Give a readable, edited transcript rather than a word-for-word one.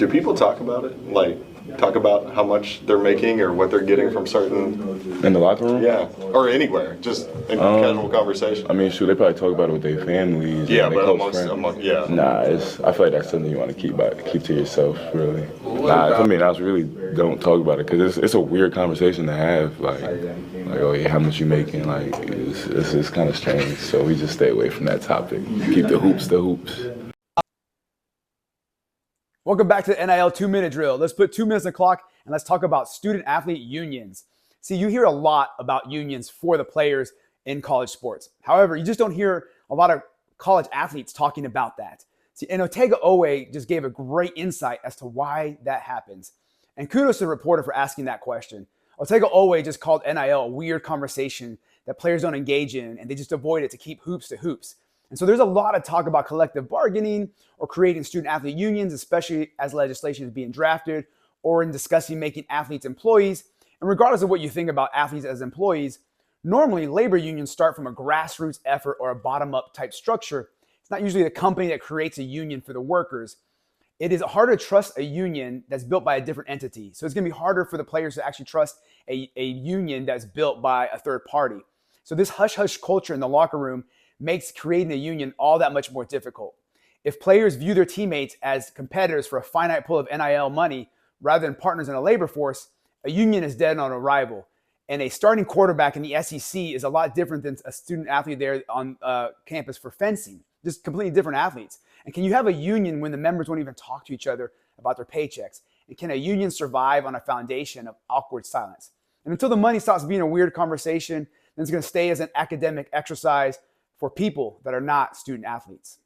Do people talk about it? Like, talk about how much they're making or what they're getting from certain... In the locker room? Yeah, or anywhere, just in casual conversation. I mean, shoot, they probably talk about it with their families. Yeah, and their but close friends. yeah. Nah, I feel like that's something you want to keep to yourself, really. Nah, I mean, I really don't talk about it because it's a weird conversation to have. Like, oh yeah, how much you making? Like, it's kind of strange. So we just stay away from that topic. Keep the hoops. Welcome back to the NIL 2-minute drill. Let's put 2 minutes on the clock and let's talk about student-athlete unions. See, you hear a lot about unions for the players in college sports. However, you just don't hear a lot of college athletes talking about that. See, and Otega Oweh just gave a great insight as to why that happens. And kudos to the reporter for asking that question. Otega Oweh just called NIL a weird conversation that players don't engage in, and they just avoid it to keep hoops to hoops. And so there's a lot of talk about collective bargaining or creating student-athlete unions, especially as legislation is being drafted or in discussing making athletes employees. And regardless of what you think about athletes as employees, normally labor unions start from a grassroots effort or a bottom-up type structure. It's not usually the company that creates a union for the workers. It is harder to trust a union that's built by a different entity. So it's going to be harder for the players to actually trust a union that's built by a third party. So this hush-hush culture in the locker room makes creating a union all that much more difficult. If players view their teammates as competitors for a finite pool of NIL money rather than partners in a labor force, a union is dead on arrival. And a starting quarterback in the SEC is a lot different than a student athlete there on campus for fencing. Just completely different athletes. And can you have a union when the members won't even talk to each other about their paychecks? And can a union survive on a foundation of awkward silence? And until the money stops being a weird conversation, then it's going to stay as an academic exercise for people that are not student athletes.